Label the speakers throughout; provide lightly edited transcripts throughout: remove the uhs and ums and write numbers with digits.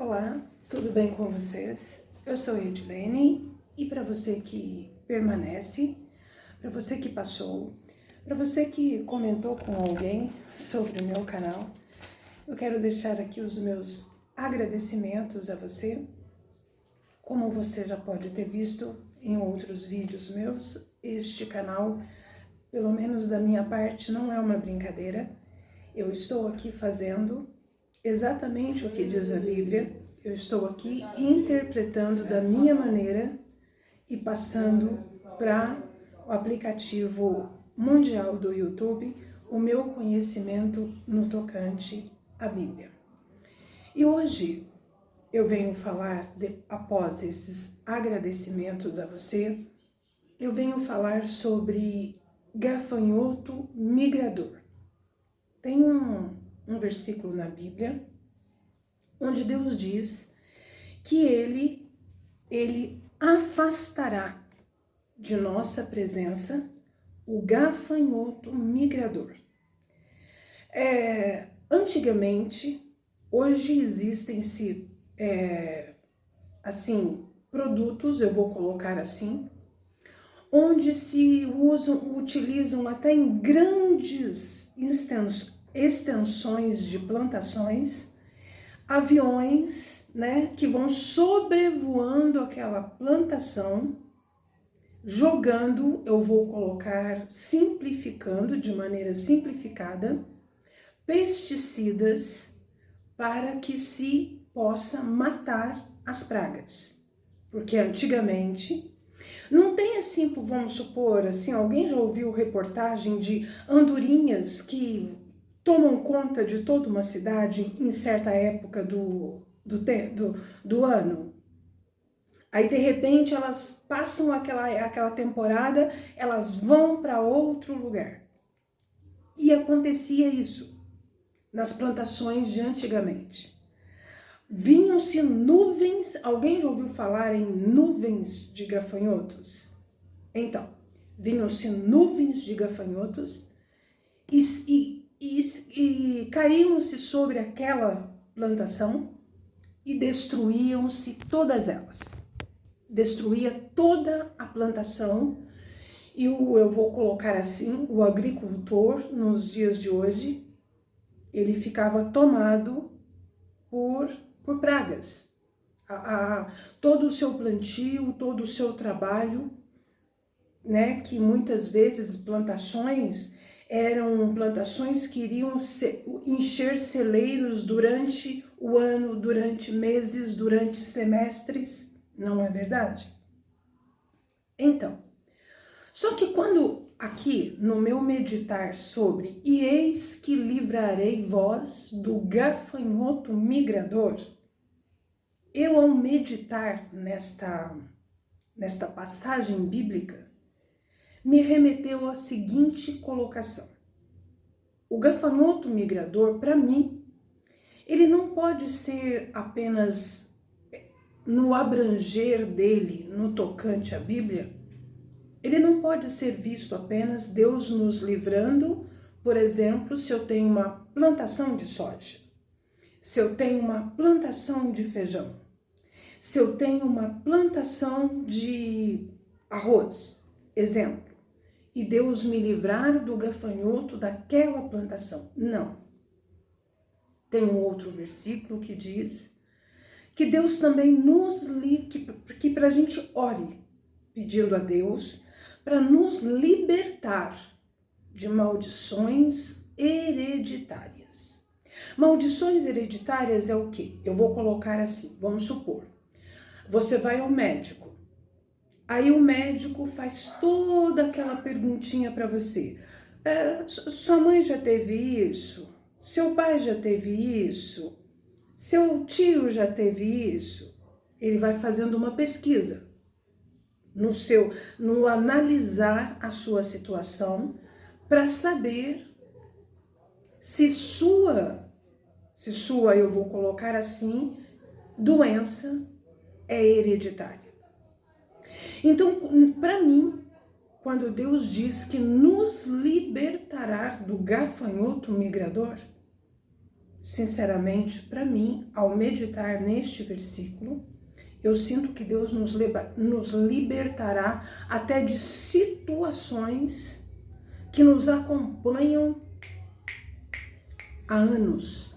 Speaker 1: Olá, tudo bem com vocês? Eu sou Edilene e para você que permanece, para você que passou, para você que comentou com alguém sobre o meu canal, eu quero deixar aqui os meus agradecimentos a você. Como você já pode ter visto em outros vídeos meus, este canal, pelo menos da minha parte, não é uma brincadeira. Eu estou aqui fazendo exatamente o que diz a Bíblia. Eu estou aqui interpretando da minha maneira e passando para o aplicativo mundial do YouTube o meu conhecimento no tocante à Bíblia. E hoje eu venho falar, após esses agradecimentos a você, eu venho falar sobre gafanhoto migrador. Tem um versículo na Bíblia onde Deus diz que Ele afastará de nossa presença o gafanhoto migrador. Antigamente, hoje existem-se, produtos, eu vou colocar assim, onde se utilizam até em grandes extensões de plantações, aviões, que vão sobrevoando aquela plantação, jogando, eu vou colocar simplificando, de maneira simplificada, pesticidas para que se possa matar as pragas. Porque antigamente, não tem assim, vamos supor, assim, alguém já ouviu reportagem de andorinhas que tomam conta de toda uma cidade em certa época do ano? Aí, de repente, elas passam aquela temporada, elas vão para outro lugar. E acontecia isso nas plantações de antigamente. Vinham-se nuvens, alguém já ouviu falar em nuvens de gafanhotos? Então, vinham-se nuvens de gafanhotos e caíam-se sobre aquela plantação e destruíam-se todas elas. Destruía toda a plantação e eu vou colocar assim, o agricultor nos dias de hoje, ele ficava tomado por pragas. Todo o seu plantio, todo o seu trabalho, que muitas vezes plantações eram plantações que iriam encher celeiros durante o ano, durante meses, durante semestres, não é verdade? Então, só que quando aqui no meu meditar sobre e eis que livrarei vós do gafanhoto migrador, eu ao meditar nesta passagem bíblica, me remeteu à seguinte colocação. O gafanhoto migrador, para mim, ele não pode ser apenas no abranger dele, no tocante à Bíblia, ele não pode ser visto apenas Deus nos livrando, por exemplo, se eu tenho uma plantação de soja, se eu tenho uma plantação de feijão, se eu tenho uma plantação de arroz, exemplo, e Deus me livrar do gafanhoto daquela plantação. Não. Tem um outro versículo que diz que Deus também nos livre, que para a gente ore, pedindo a Deus para nos libertar de maldições hereditárias. Maldições hereditárias é o quê? Eu vou colocar assim, vamos supor, você vai ao médico, aí o médico faz toda aquela perguntinha para você. Sua mãe já teve isso? Seu pai já teve isso? Seu tio já teve isso? Ele vai fazendo uma pesquisa no analisar a sua situação para saber se sua, eu vou colocar assim, doença é hereditária. Então, para mim, quando Deus diz que nos libertará do gafanhoto migrador, sinceramente, para mim, ao meditar neste versículo, eu sinto que Deus nos libertará até de situações que nos acompanham há anos.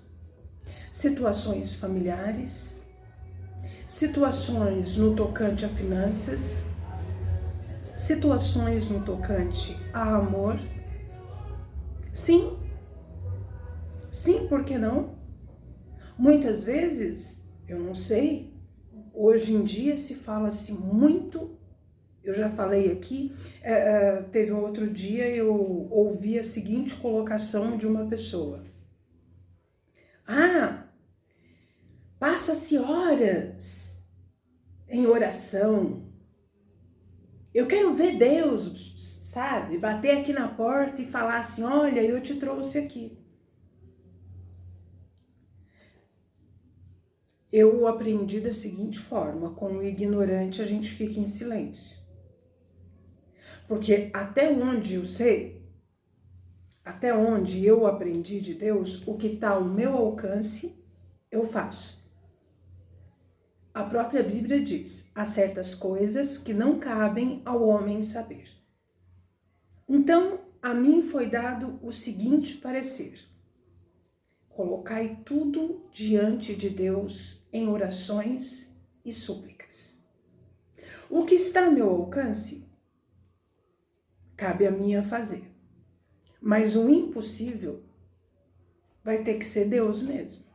Speaker 1: Situações familiares, situações no tocante a finanças, situações no tocante a amor. Sim, por que não? Muitas vezes, eu não sei, hoje em dia se fala-se muito, eu já falei aqui, teve um outro dia eu ouvi a seguinte colocação de uma pessoa. Passa-se horas em oração. Eu quero ver Deus, sabe, bater aqui na porta e falar assim, olha, eu te trouxe aqui. Eu aprendi da seguinte forma, com o ignorante a gente fica em silêncio. Porque até onde eu sei, até onde eu aprendi de Deus, o que está ao meu alcance, eu faço. A própria Bíblia diz, há certas coisas que não cabem ao homem saber. Então, a mim foi dado o seguinte parecer. Colocai tudo diante de Deus em orações e súplicas. O que está ao meu alcance, cabe a mim a fazer. Mas o impossível vai ter que ser Deus mesmo.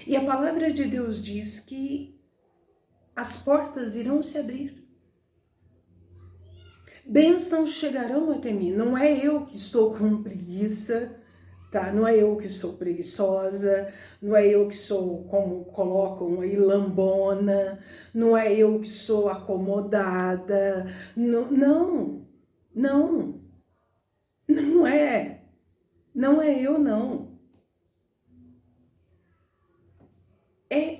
Speaker 1: E a palavra de Deus diz que as portas irão se abrir. Bênçãos chegarão até mim. Não é eu que estou com preguiça, tá? Não é eu que sou preguiçosa, não é eu que sou, como colocam aí, lambona, não é eu que sou acomodada. Não é. Não é eu, não.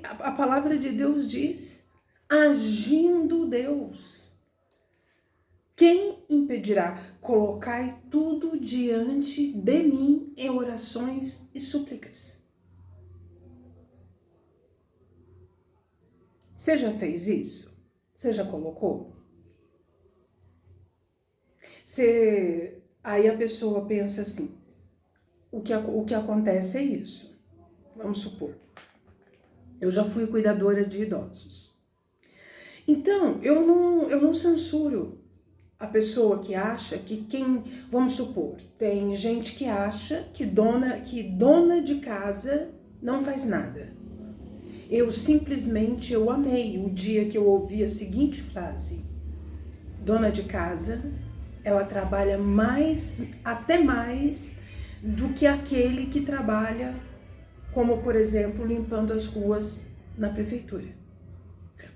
Speaker 1: A palavra de Deus diz, agindo Deus. Quem impedirá? Colocai tudo diante de mim em orações e súplicas. Você já fez isso? Você já colocou? Aí a pessoa pensa assim, o que acontece é isso. Vamos supor. Eu já fui cuidadora de idosos. Então, eu não censuro a pessoa que acha que vamos supor, tem gente que acha que dona de casa não faz nada. Eu simplesmente amei o dia que eu ouvi a seguinte frase. Dona de casa, ela trabalha até mais do que aquele que trabalha, como por exemplo, limpando as ruas na prefeitura.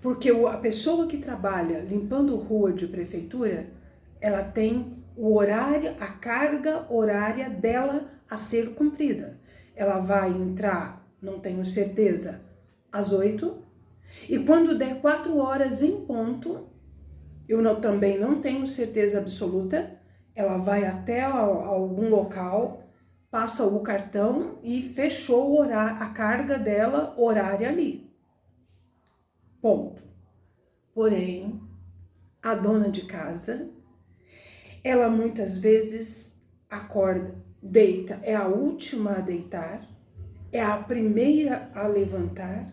Speaker 1: Porque a pessoa que trabalha limpando rua de prefeitura, ela tem o horário, a carga horária dela a ser cumprida. Ela vai entrar, não tenho certeza, às 8, e quando der 4 horas em ponto, também não tenho certeza absoluta, ela vai até algum local, passa o cartão e fechou a carga dela horária ali. Ponto. Porém, a dona de casa, ela muitas vezes acorda, deita, é a última a deitar, é a primeira a levantar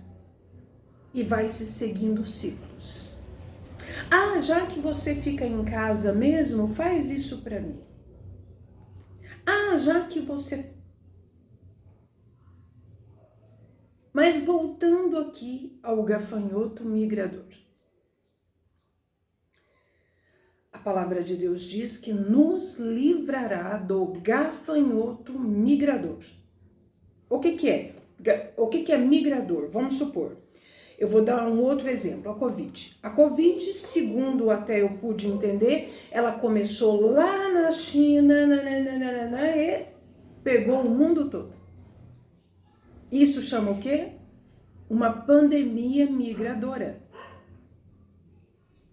Speaker 1: e vai se seguindo ciclos. Já que você fica em casa mesmo, faz isso para mim. Já que você... Mas voltando aqui ao gafanhoto migrador. A palavra de Deus diz que nos livrará do gafanhoto migrador. O que é? O que é migrador? Vamos supor. Eu vou dar um outro exemplo, a Covid. A Covid, segundo até eu pude entender, ela começou lá na China e pegou o mundo todo. Isso chama o quê? Uma pandemia migradora.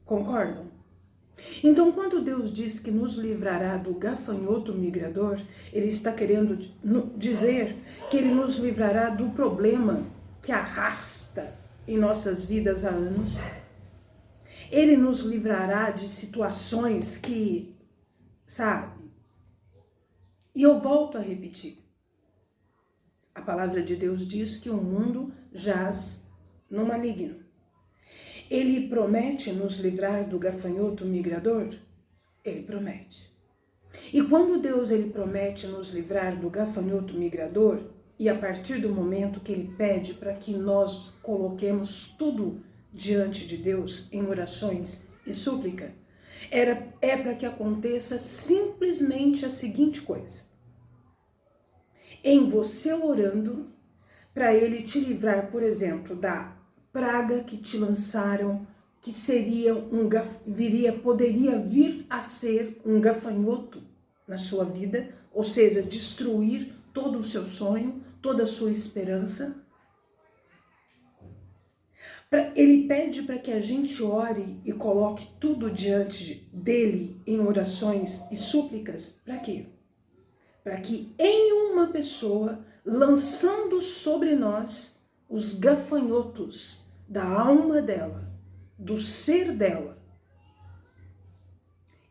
Speaker 1: Concordam? Então, quando Deus diz que nos livrará do gafanhoto migrador, Ele está querendo dizer que Ele nos livrará do problema que arrasta em nossas vidas há anos. Ele nos livrará de situações que, sabe? E eu volto a repetir. A palavra de Deus diz que o mundo jaz no maligno. Ele promete nos livrar do gafanhoto migrador? Ele promete. E quando Deus ele promete nos livrar do gafanhoto migrador, e a partir do momento que Ele pede para que nós coloquemos tudo diante de Deus em orações e súplica, é para que aconteça simplesmente a seguinte coisa. Em você orando, para Ele te livrar, por exemplo, da praga que te lançaram, que seria poderia vir a ser um gafanhoto na sua vida, ou seja, destruir todo o seu sonho, toda a sua esperança. Ele pede para que a gente ore e coloque tudo diante dele em orações e súplicas. Para quê? Para que em uma pessoa, lançando sobre nós os gafanhotos da alma dela, do ser dela,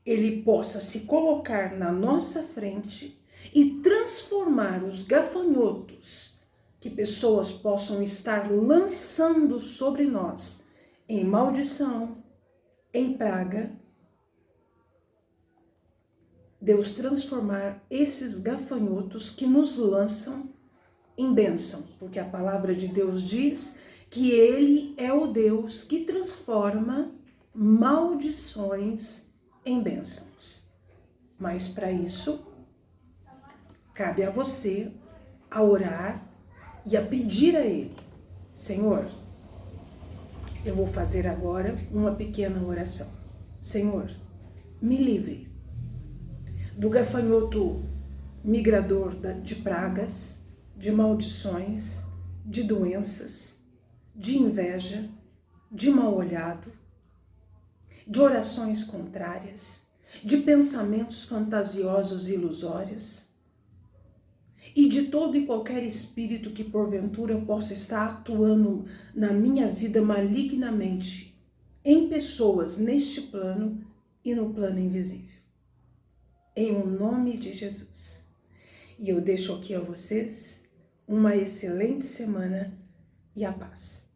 Speaker 1: Ele possa se colocar na nossa frente e transformar os gafanhotos que pessoas possam estar lançando sobre nós em maldição, em praga. Deus transformar esses gafanhotos que nos lançam em bênção, porque a palavra de Deus diz que Ele é o Deus que transforma maldições em bênçãos. Mas para isso, cabe a você a orar e a pedir a Ele: Senhor, eu vou fazer agora uma pequena oração. Senhor, me livre do gafanhoto migrador de pragas, de maldições, de doenças, de inveja, de mal-olhado, de orações contrárias, de pensamentos fantasiosos e ilusórios, e de todo e qualquer espírito que porventura possa estar atuando na minha vida malignamente, em pessoas neste plano e no plano invisível. Em o nome de Jesus. E eu deixo aqui a vocês uma excelente semana e a paz.